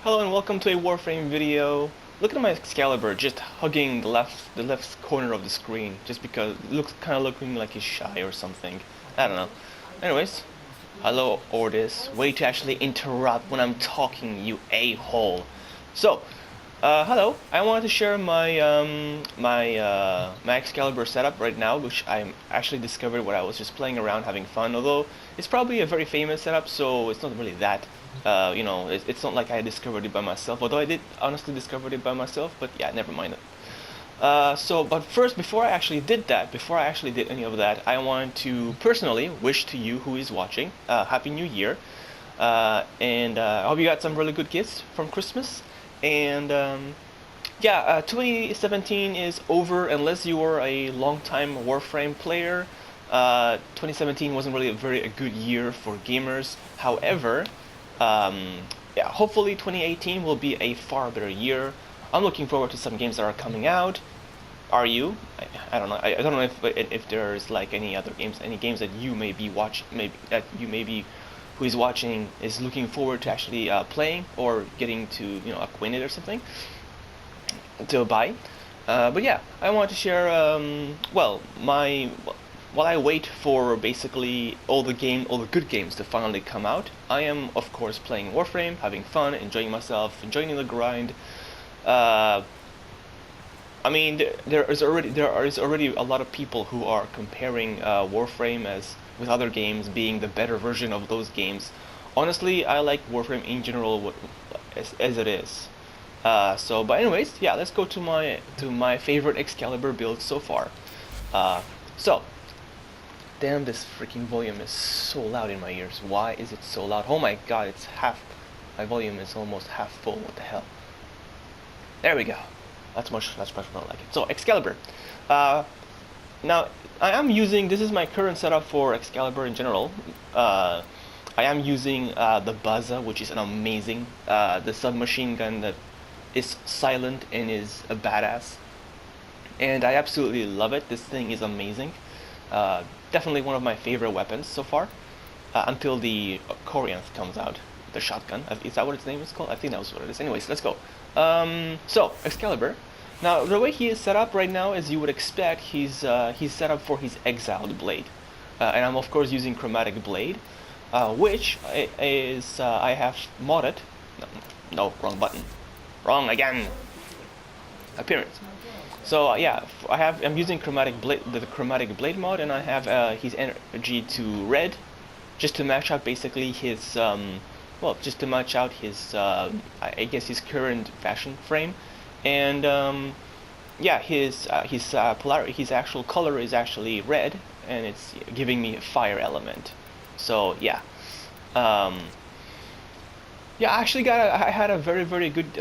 Hello and welcome to a Warframe video. Look at my Excalibur just hugging the left corner of the screen just because it looks kind of looking like he's shy or something. I don't know. Anyways, hello Ordis. Way to actually interrupt when I'm talking, you a-hole. So, hello. I wanted to share my Excalibur setup right now, which I actually discovered when I was just playing around having fun. Although it's probably a very famous setup, so it's not really that. It's not like I discovered it by myself. Although I did honestly discover it by myself, but yeah, never mind it. But first, before I actually did any of that, I want to personally wish to you who is watching, Happy New Year, and I hope you got some really good gifts from Christmas. And 2017 is over unless you were a long-time Warframe player. 2017 wasn't really a good year for gamers. However, hopefully 2018 will be a far better year. I'm looking forward to some games that are coming out. Are you? I don't know. I don't know if there's like any games that you may be who is watching is looking forward to actually playing or getting to acquainted or something to buy. But yeah, I want to share while I wait for basically all the good games to finally come out, I am of course playing Warframe, having fun, enjoying myself, enjoying the grind. There is already a lot of people who are comparing Warframe with other games being the better version of those games. Honestly, I like Warframe in general as it is. But anyways, yeah, let's go to my favorite Excalibur build so far. Damn, this freaking volume is so loud in my ears. Why is it so loud? Oh my god, my volume is almost half full. What the hell? There we go. That's much more like it. So, Excalibur. Now, this is my current setup for Excalibur in general. I am using the Buzza, which is an amazing, the submachine gun that is silent and is a badass. And I absolutely love it. This thing is amazing. Definitely one of my favorite weapons so far, until the Corianth comes out, the shotgun. Is that what its name is called? I think that was what it is. Anyways, let's go. So, Excalibur. Now, the way he is set up right now, as you would expect, he's set up for his Exiled blade. And I'm of course using Chromatic Blade, which is, I have modded. No, wrong button. Wrong again. Appearance. So I'm using the Chromatic Blade mod, and I have his energy to red, just to match out basically his I guess his current fashion frame, and his actual color is actually red, and it's giving me a fire element. So I had a very good.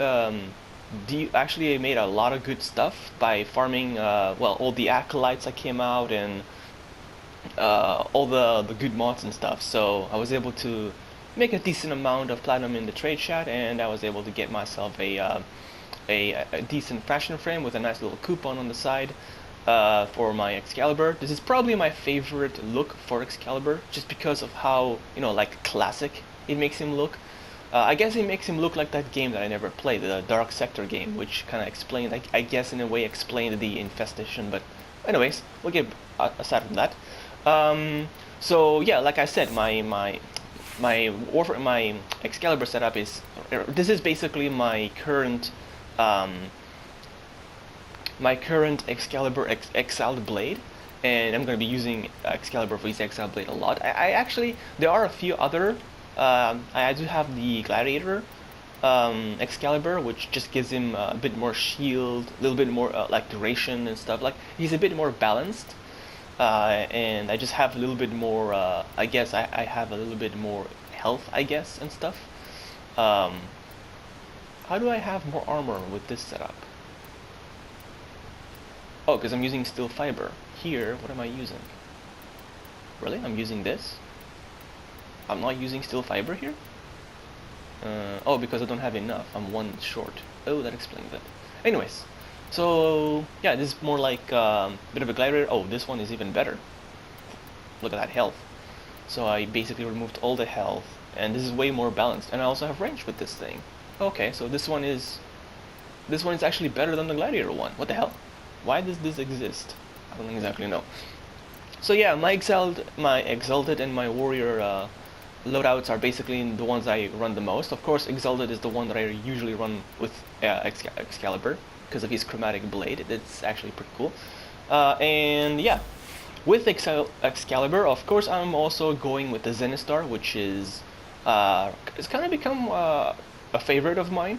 Actually, I made a lot of good stuff by farming all the acolytes that came out and all the good mods and stuff. So I was able to make a decent amount of platinum in the trade chat, and I was able to get myself a decent fashion frame with a nice little coupon on the side for my Excalibur. This is probably my favorite look for Excalibur, just because of how classic it makes him look. I guess it makes him look like that game that I never played, the Dark Sector game, which kind of explained, I guess in a way explained the infestation, but anyways, we'll get aside from that. Like I said, my Excalibur setup this is basically my current Excalibur Exalted blade, and I'm going to be using Excalibur for his Exalted blade a lot. There are a few other. I do have the Gladiator Excalibur, which just gives him a bit more shield, a little bit more duration and stuff. Like, he's a bit more balanced, and I just have a little bit more. I guess I have a little bit more health, I guess, and stuff. How do I have more armor with this setup? Oh, because I'm using steel fiber. Here, what am I using? Really? I'm using this? I'm not using steel fiber here? Because I don't have enough. I'm one short. Oh, that explains it. Anyways, so yeah, this is more like a bit of a gladiator. Oh, this one is even better. Look at that health. So I basically removed all the health, and this is way more balanced. And I also have range with this thing. Okay, so this one is actually better than the Gladiator one. What the hell? Why does this exist? I don't exactly know. So yeah, my Exalted and my Warrior loadouts are basically the ones I run the most. Of course, Exalted is the one that I usually run with Excalibur because of his chromatic blade. It's actually pretty cool. And yeah, with Excalibur, of course, I'm also going with the Zenistar, which is it's kind of become a favorite of mine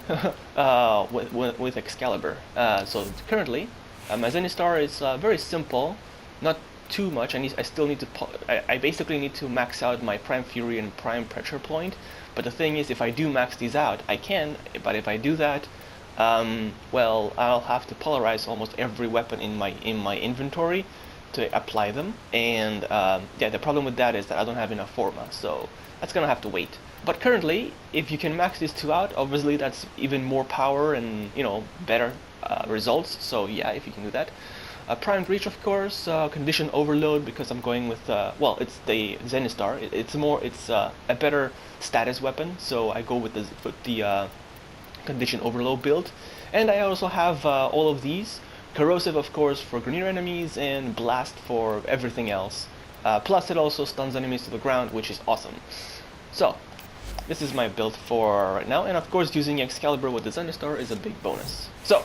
with Excalibur. So currently, my Zenistar is very simple, not too much. I still need to. I basically need to max out my Prime Fury and Prime Pressure Point. But the thing is, if I do max these out, I can. But if I do that, well, I'll have to polarize almost every weapon in my inventory to apply them. And yeah, the problem with that is that I don't have enough Forma, so that's gonna have to wait. But currently, if you can max these two out, obviously that's even more power and better results. So yeah, if you can do that. Primed Reach, of course, Condition Overload, because I'm going with, well, it's the Zenistar. It's a better status weapon, so I go with the Condition Overload build. And I also have all of these. Corrosive, of course, for Grenier enemies, and Blast for everything else. Plus, it also stuns enemies to the ground, which is awesome. So, this is my build for right now, and of course, using Excalibur with the Zenistar is a big bonus. So,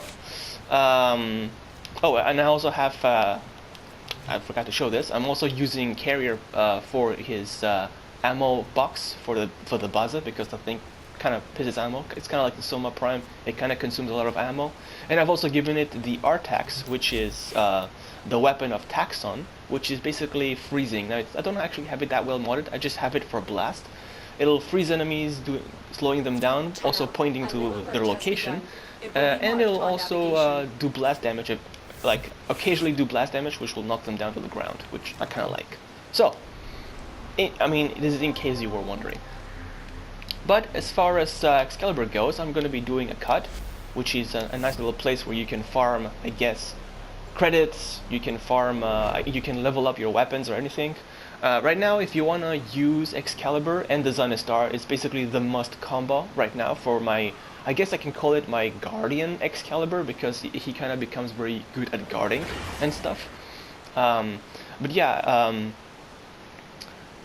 oh, and I also have, I forgot to show this, I'm also using Carrier for his ammo box for the Baza, because the thing kind of pisses ammo. It's kind of like the Soma Prime, it kind of consumes a lot of ammo. And I've also given it the Artax, which is the weapon of Taxon, which is basically freezing. Now, I don't actually have it that well modded, I just have it for Blast. It'll freeze enemies, slowing them down, also pointing to their location. And it'll also do blast damage, like occasionally do blast damage, which will knock them down to the ground, which I kind of like. So, I mean, this is in case you were wondering. But as far as Excalibur goes, I'm going to be doing a cut, which is a nice little place where you can farm, I guess, credits, you can farm, you can level up your weapons or anything. Right now, if you want to use Excalibur and the Zenistar, it's basically the must combo right now for my, I guess I can call it my Guardian Excalibur, because he kind of becomes very good at guarding and stuff. But yeah,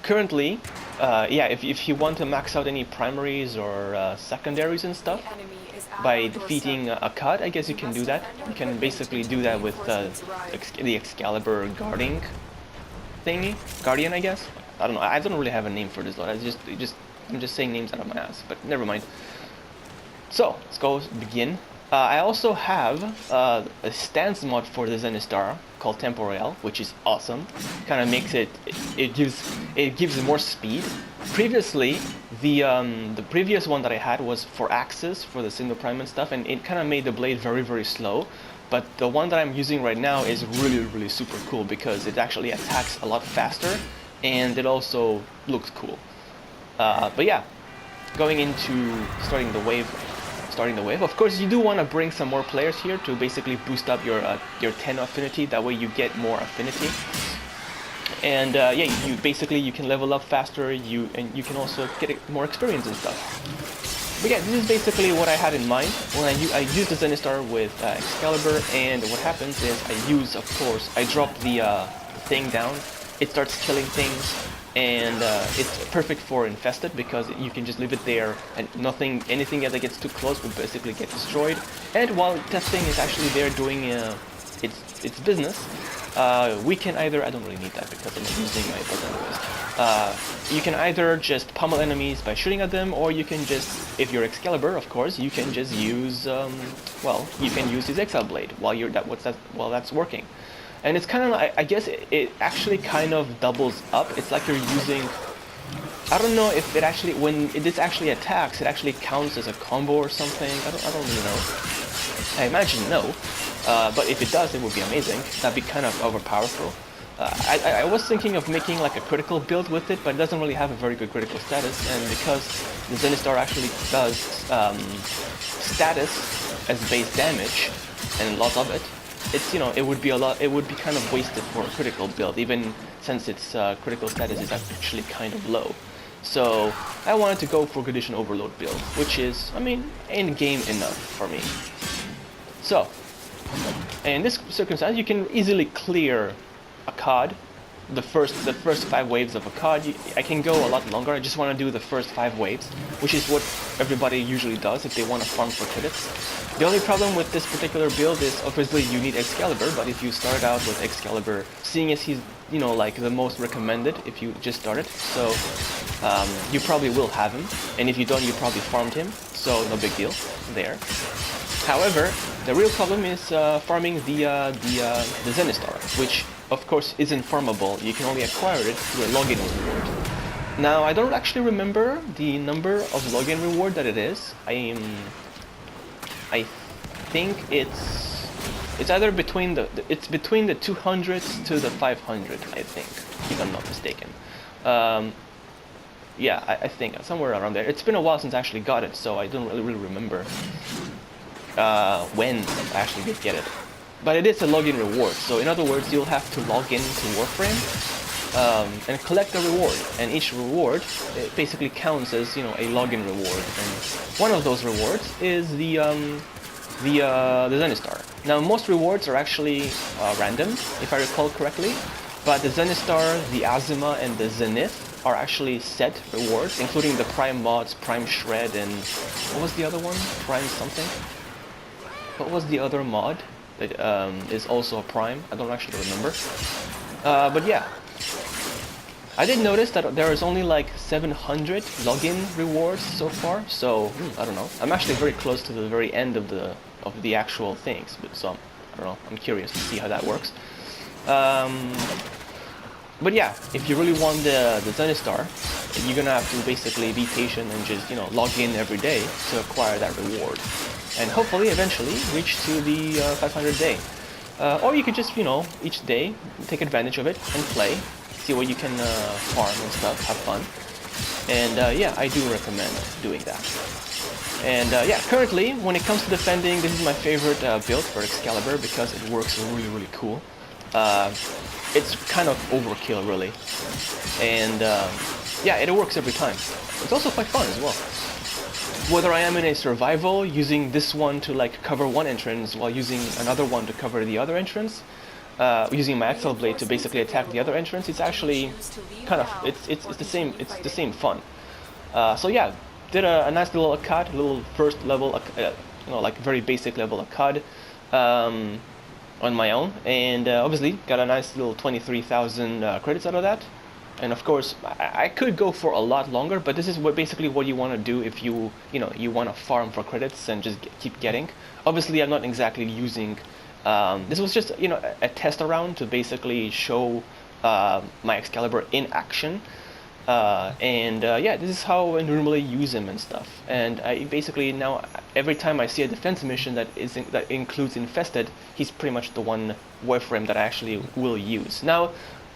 currently, yeah, if you want to max out any primaries or secondaries and stuff, by defeating a cut, I guess you can do that. You can basically do that with the Excalibur guarding thingy, Guardian, I guess. I don't know. I don't really have a name for this lot. I'm just saying names out of my ass. But never mind. So let's go begin. I also have a stance mod for the Zenistar called Temporeal, which is awesome. Kind of makes it gives more speed. Previously, the previous one that I had was for Axis, for the single prime and stuff, and it kind of made the blade very, very slow. But the one that I'm using right now is really, really super cool, because it actually attacks a lot faster, and it also looks cool. But yeah, going into starting the wave. Of course, you do want to bring some more players here to basically boost up your 10 affinity. That way, you get more affinity. And yeah, you can level up faster. And you can also get more experience and stuff. But yeah, this is basically what I had in mind when I used the Zenistar with Excalibur. And what happens is I drop the thing down. It starts killing things. And it's perfect for infested, because you can just leave it there, and anything that gets too close will basically get destroyed. And while that thing is actually there doing its business, we can either, I don't really need that because I'm not using my build anyways. You can either just pummel enemies by shooting at them, or you can just, if you're Excalibur, of course, you can just use, well, you can use his Exile Blade while that's working. And it's kind of, I guess it actually kind of doubles up. It's like you're using, I don't know if it actually, when this actually attacks, it actually counts as a combo or something. I don't really know. I imagine no. But if it does, it would be amazing. That'd be kind of overpowerful. I was thinking of making like a critical build with it, but it doesn't really have a very good critical status. And because the Zenistar actually does status as base damage, and lots of it, it's, it would be kind of wasted for a critical build, even since its critical status is actually kind of low. So I wanted to go for condition overload build, which is, I mean, in game enough for me. So in this circumstance, you can easily clear a COD. The first 5 waves of a COD. I can go a lot longer. I just want to do the first 5 waves, which is what everybody usually does if they want to farm for credits. The only problem with this particular build is obviously you need Excalibur, but if you start out with Excalibur, seeing as he's, you know, like the most recommended if you just started, so you probably will have him, and if you don't, you probably farmed him, so no big deal there. However, the real problem is farming the Zenistar, which of course isn't farmable. You can only acquire it through a login reward. Now, I don't actually remember the number of login reward that it is. I think it's either between the 200 to the 500, I think, if I'm not mistaken. Yeah, I think somewhere around there. It's been a while since I actually got it, so I don't really remember when I actually did get it. But it is a login reward, so in other words, you'll have to log in to Warframe and collect a reward. And each reward basically counts as, you know, a login reward. And one of those rewards is the Zenistar. Now, most rewards are actually random, if I recall correctly. But the Zenistar, the Azima, and the Zenith are actually set rewards, including the Prime mods, Prime Shred, and what was the other one? Prime something? What was the other mod that is also a Prime? I don't actually remember. But yeah, I did notice that there is only like 700 login rewards so far. So I don't know. I'm actually very close to the very end of the actual things. But so I don't know. I'm curious to see how that works. But yeah, if you really want the Zenistar, you're gonna have to basically be patient and just, you know, log in every day to acquire that reward. And hopefully eventually reach to the 500 day. Or you could just, you know, each day take advantage of it and play, see what you can farm and stuff, have fun. And yeah, I do recommend doing that. And yeah, currently, when it comes to defending, this is my favorite build for Excalibur because it works really cool. It's kind of overkill, really. And yeah, it works every time. It's also quite fun as well. Whether I am in a survival, using this one to like cover one entrance while using another one to cover the other entrance, using my Axle Blade to basically attack the other entrance, it's actually kind of it's the same fun. So yeah, did a nice little COD, little first level, you know, like very basic level of COD on my own, and obviously got a nice little 23,000 credits out of that. And of course, I could go for a lot longer, but this is basically what you want to do if you want to farm for credits and just keep getting. Obviously, I'm not exactly using. This was just, you know, a test around to basically show my Excalibur in action. And yeah, this is how I normally use him and stuff. And I basically now, every time I see a defense mission that includes Infested, he's pretty much the one Warframe that I actually will use. Now,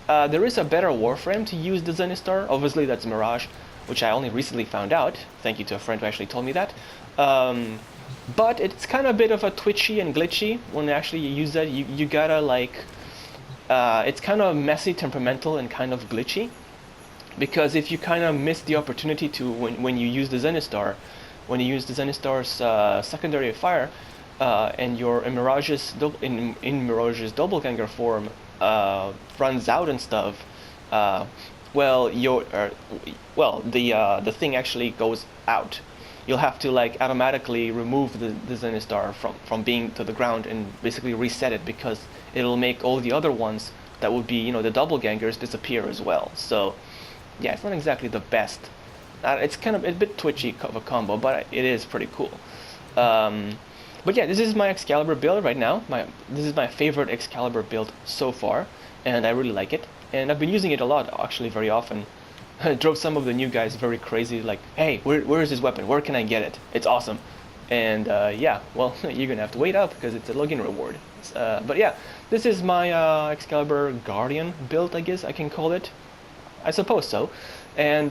there is a better Warframe to use the Zenistar. Obviously, that's Mirage, which I only recently found out. Thank you to a friend who actually told me that. But it's kind of a bit of a twitchy and glitchy when actually you use that. You gotta like, it's kind of messy, temperamental, and kind of glitchy. Because if you kind of miss the opportunity to, when you use the Zenistar, when you use the Zenistar's secondary fire, and your Mirage's doppelganger form runs out and stuff, well, the thing actually goes out. You'll have to like automatically remove the Zenistar from being to the ground and basically reset it, because it'll make all the other ones that would be, you know, the doppelgangers disappear as well. So yeah, it's not exactly the best. It's kind of a bit twitchy of a combo, but it is pretty cool. But yeah, this is my Excalibur build right now. This is my favorite Excalibur build so far, and I really like it. And I've been using it a lot, actually, very often. It drove some of the new guys very crazy, like, hey, where is this weapon? Where can I get it? It's awesome. And yeah, well, you're gonna have to wait up because it's a login reward. But yeah, this is my Excalibur Guardian build, I guess I can call it. I suppose so. And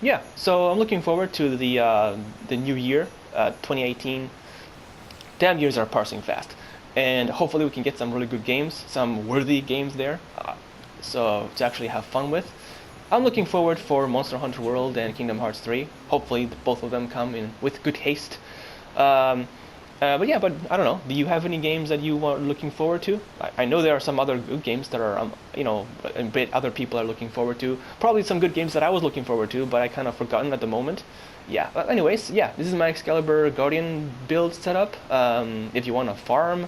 yeah, so I'm looking forward to the new year, 2018. Damn, years are passing fast, and hopefully we can get some really good games, some worthy games there, so to actually have fun with. I'm looking forward for Monster Hunter World and Kingdom Hearts 3. Hopefully both of them come in with good haste. But yeah, but I don't know. Do you have any games that you are looking forward to? I know there are some other good games that are, a bit other people are looking forward to. Probably some good games that I was looking forward to, but I kind of forgotten at the moment. Yeah, but anyways, yeah, this is my Excalibur Guardian build setup. If you want to farm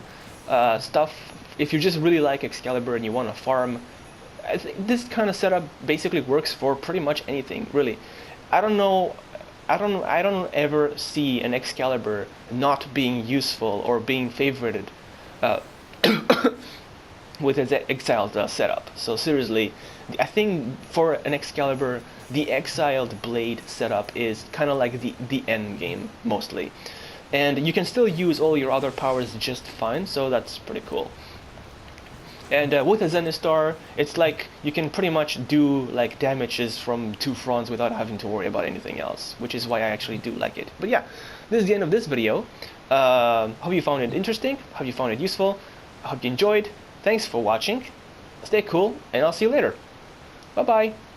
stuff, if you just really like Excalibur and you want to farm, I think this kind of setup basically works for pretty much anything, really. I don't know. I don't ever see an Excalibur not being useful or being favorited uh, with its exiled setup. So seriously, I think for an Excalibur, the exiled blade setup is kind of like the end game mostly, and you can still use all your other powers just fine. So that's pretty cool. And with a Zenistar, it's like you can pretty much do like damages from 2 fronts without having to worry about anything else, which is why I actually do like it. But yeah, this is the end of this video. Hope you found it interesting, hope you found it useful, I hope you enjoyed. Thanks for watching, stay cool, and I'll see you later. Bye bye.